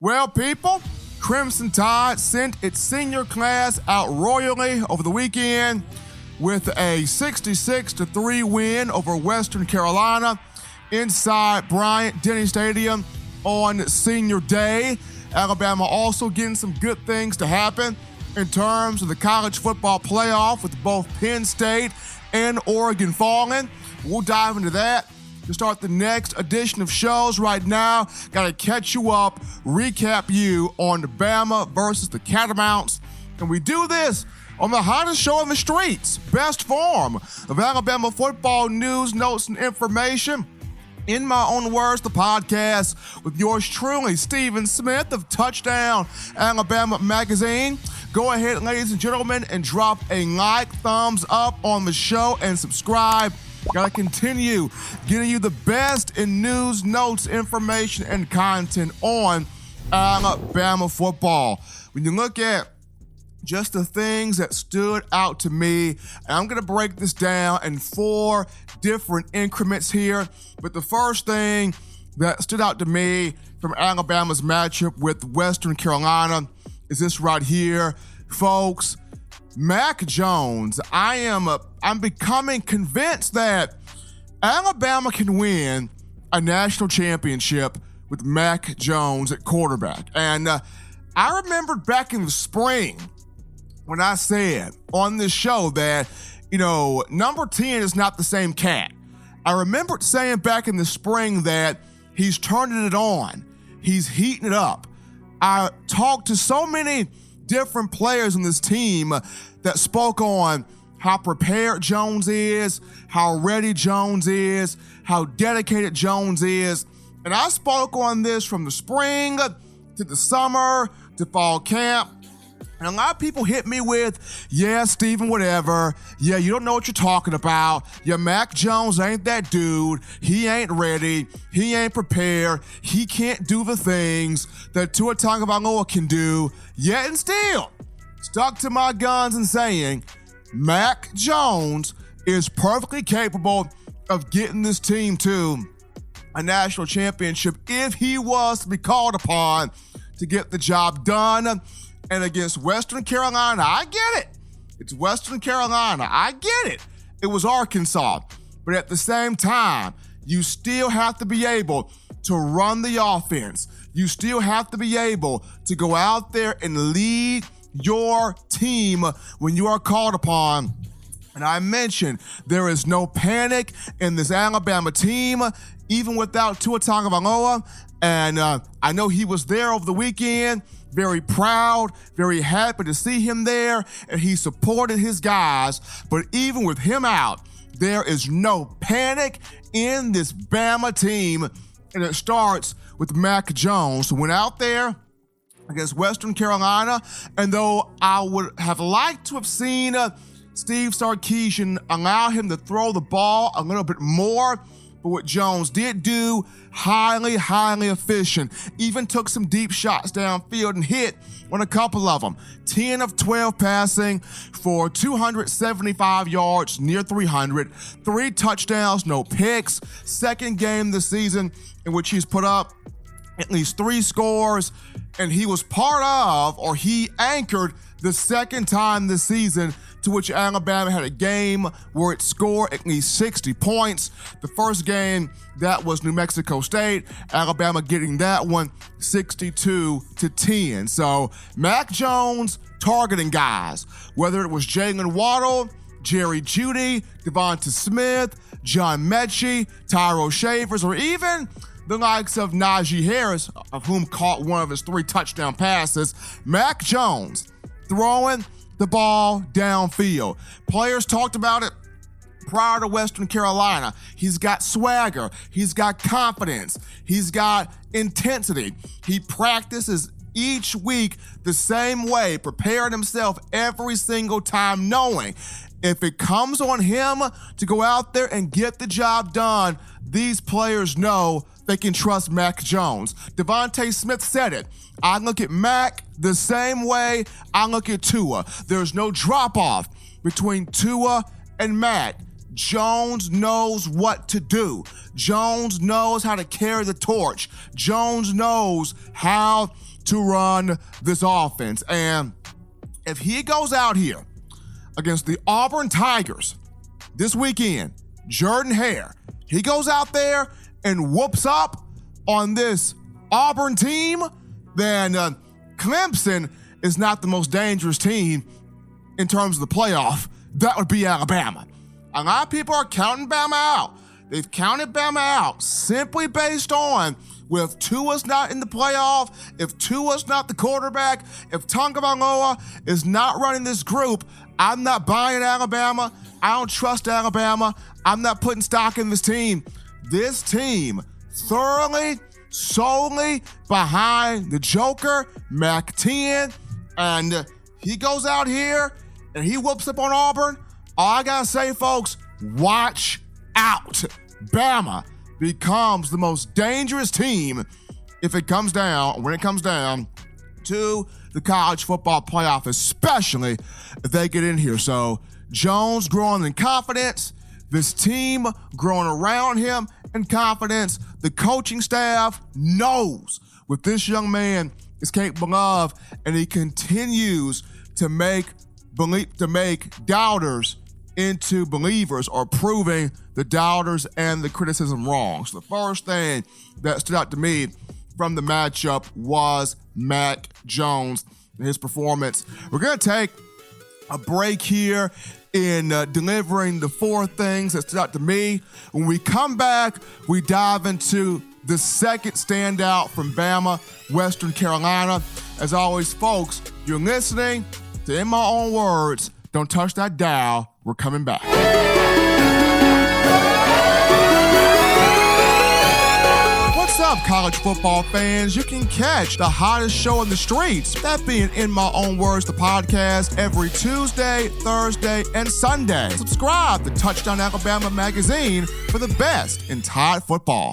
Well, people, Crimson Tide sent its senior class out royally over the weekend with a 66-3 win over Western Carolina inside Bryant-Denny Stadium on Senior Day. Alabama also getting some good things to happen in terms of the college football playoff with both Penn State and Oregon falling. We'll dive into that to start the next edition of shows. Right now, got to catch you up, recap you on the Bama versus the Catamounts. And we do this on the hottest show in the streets, best form of Alabama football news, notes, and information. In my own words, the podcast with yours truly, Stephen Smith of Touchdown Alabama Magazine. Go ahead, ladies and gentlemen, and drop a like, thumbs up on the show, and subscribe. Gotta continue getting you the best in news, notes, information, and content on Alabama football. When you look at just the things that stood out to me, and I'm gonna break this down in 4 different increments here, but the first thing that stood out to me from Alabama's matchup with Western Carolina is this right here, folks. Mac Jones, I'm becoming convinced that Alabama can win a national championship with Mac Jones at quarterback. And I remembered back in the spring when I said on this show that, number 10 is not the same cat. I remembered saying back in the spring that he's turning it on. He's heating it up. I talked to so many different players on this team that spoke on how prepared Jones is, how ready Jones is, how dedicated Jones is. And I spoke on this from the spring to the summer to fall camp. And a lot of people hit me with, yeah, Stephen, whatever. Yeah, you don't know what you're talking about. Yeah, Mac Jones ain't that dude. He ain't ready. He ain't prepared. He can't do the things that Tua Tagovailoa can do. Yet and still, stuck to my guns and saying, Mac Jones is perfectly capable of getting this team to a national championship if he was to be called upon to get the job done. And against Western Carolina, I get it. It's Western Carolina. I get it. It was Arkansas. But at the same time, you still have to be able to run the offense. You still have to be able to go out there and lead your team when you are called upon. And I mentioned there is no panic in this Alabama team, even without Tua Tagovailoa. And I know he was there over the weekend. Very proud, very happy to see him there, and he supported his guys. But even with him out, there is no panic in this Bama team, and it starts with Mac Jones, who went out there against Western Carolina, and though I would have liked to have seen Steve Sarkisian allow him to throw the ball a little bit more, but what Jones did do, highly, highly efficient. Even took some deep shots downfield and hit on a couple of them. 10 of 12 passing for 275 yards, near 300. 3 touchdowns, no picks. Second game this season in which he's put up at least 3 scores. And he was part of, or he anchored, the second time this season to which Alabama had a game where it scored at least 60 points. The first game, that was New Mexico State. Alabama getting that one 62-10. So Mac Jones targeting guys, whether it was Jalen Waddle, Jerry Jeudy, Devonta Smith, John Mechie, Tyro Shavers, or even the likes of Najee Harris, of whom caught one of his 3 touchdown passes. Mac Jones throwing the ball downfield. Players talked about it prior to Western Carolina. He's got swagger. He's got confidence. He's got intensity. He practices each week the same way, preparing himself every single time, knowing if it comes on him to go out there and get the job done, these players know they can trust Mac Jones. Devonta Smith said it. I look at Mac the same way I look at Tua. There's no drop-off between Tua and Mac. Jones knows what to do. Jones knows how to carry the torch. Jones knows how to run this offense. And if he goes out here against the Auburn Tigers this weekend, Jordan Hare, he goes out there and whoops up on this Auburn team, then Clemson is not the most dangerous team in terms of the playoff. That would be Alabama. A lot of people are counting Bama out. They've counted Bama out simply based on if Tua's not in the playoff, if Tua's not the quarterback, if Tagovailoa is not running this group, I'm not buying Alabama. I don't trust Alabama. I'm not putting stock in this team. This team thoroughly, solely behind the Joker, Mac 10, and he goes out here and he whoops up on Auburn. All I gotta say, folks, watch out. Bama becomes the most dangerous team when it comes down to the college football playoff, especially if they get in here. So Jones growing in confidence, this team growing around him in confidence. The coaching staff knows what this young man is capable of, and he continues to make doubters into believers, or proving the doubters and the criticism wrong. So the first thing that stood out to me from the matchup was Mac Jones and his performance. We're going to take a break here in delivering the four things that stood out to me. When we come back, we dive into the second standout from Bama, Western Carolina. As always, folks, you're listening to In My Own Words. Don't touch that dial. We're coming back. What's up, college football fans? You can catch the hottest show in the streets, that being In My Own Words, the podcast, every Tuesday, Thursday, and Sunday. Subscribe to Touchdown Alabama magazine for the best in Tide football.